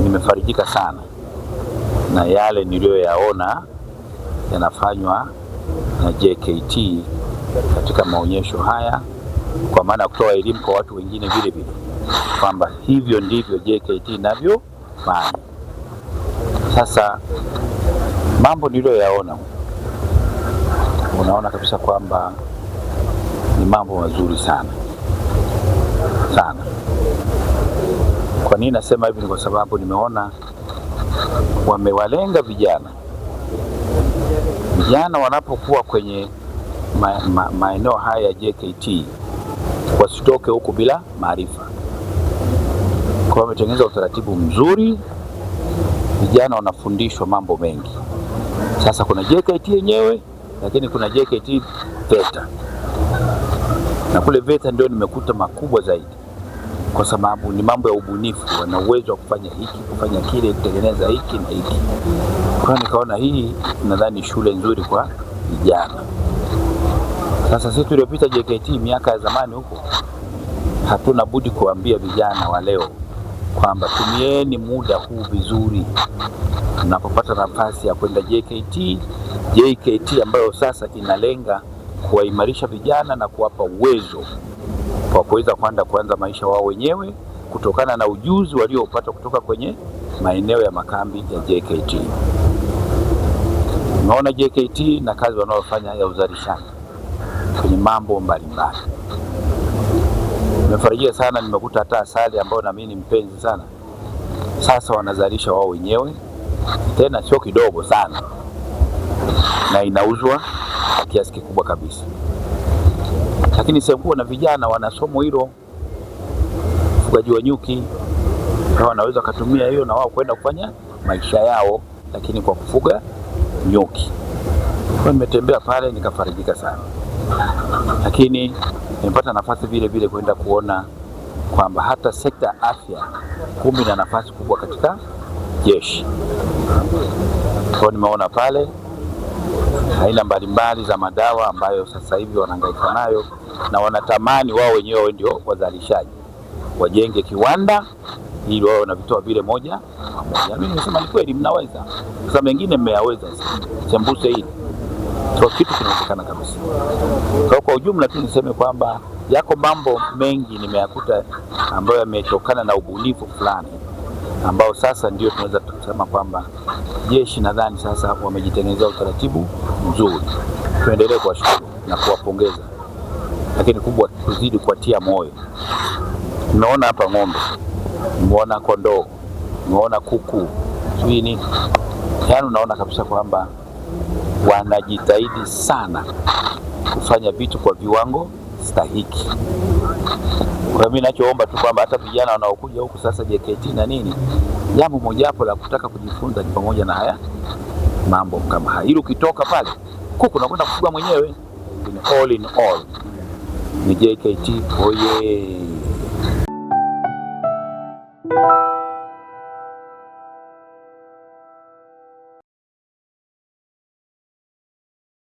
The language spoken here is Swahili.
nimefarijika sana na yale niliyoyaona yanafanywa na JKT katika maonyesho haya, kwa maana ya kutoa elimu kwa watu wengine vile vile kwamba hivyo ndivyo JKT inavyofanya. Sasa mambo niliyoyaona, unaona kabisa kwamba ni mambo mazuri sana sana. Kwa nini nasema hivi? Ni kwa sababu nimeona wamewalenga vijana. Vijana wanapokuwa kwenye maeneo haya ya JKT wasitoke huku bila maarifa. Kwa wametengeneza utaratibu mzuri, vijana wanafundishwa mambo mengi. Sasa kuna JKT yenyewe, lakini kuna JKT VETA, na kule VETA ndio nimekuta makubwa zaidi, kwa sababu ni mambo ya ubunifu. Wana uwezo wa kufanya hiki, kufanya kile, kutengeneza hiki na hiki. Kwa nikaona hii nadhani shule nzuri kwa vijana. Sasa sisi tuliopita JKT miaka ya zamani huko, hatuna budi kuambia vijana wa leo kwamba tumieni muda huu vizuri. Tunapopata nafasi ya kwenda JKT ambayo sasa inalenga kuwaimarisha vijana na kuwapa uwezo kwa kuweza kuanza maisha wao wenyewe kutokana na ujuzi waliopata kutoka kwenye maeneo ya makambi ya JKT. Naona JKT na kazi wanayofanya ya uzalishaji kwenye mambo mbalimbali. Nimefarijika sana, nimekuta hata asali ambayo na mimi ni mpenzi sana, sasa wanazalisha wao wenyewe, tena sio kidogo sana, na inauzwa kwa kiasi kikubwa kabisa. Lakini sehemu na vijana wanasoma hilo, ufugaji wa nyuki, na wanaweza kutumia hiyo na wao kwenda kufanya maisha yao, lakini kwa kufuga nyuki. Kwa nimetembea pale nikafarijika sana. Lakini nimepata nafasi vile vile kwenda kuona kwamba hata sekta ya afya kumbe ina nafasi kubwa katika jeshi. Kwa nimeona pale aina mbalimbali za madawa ambayo sasa hivi wanahangaika nayo, na wanatamani wao wenyewe ndio wazalishaji, wajenge kiwanda ili wao wanavitoa vile moja moja. Mimi nimesema ni kweli mnaweza, sasa mengine mmeyaweza, sembuse hili kwa kitu kinawezekana kabisa. Kwa ujumla tu niseme kwamba yako mambo mengi nimeyakuta ambayo yametokana na ubunifu fulani, ambao sasa ndio tunaweza kusema kwamba jeshi nadhani sasa wamejitengenezea utaratibu mzuri. Tuendelee kuwashukuru na kuwapongeza, lakini kubwa tuzidi kuwatia moyo. Nimeona hapa ng'ombe, nimeona kondoo, nimeona kuku, swini. Yaani unaona kabisa kwamba wanajitahidi sana kufanya vitu kwa viwango stahiki. Kwa mimi ninachoomba tu kwamba hata vijana wanaokuja huku sasa JKT na nini, jambo moja hapo la kutaka kujifunza ni pamoja na haya mambo kama haya. Ili ukitoka pale kuku unakwenda kufuga mwenyewe. All in all ni JKT. Oye.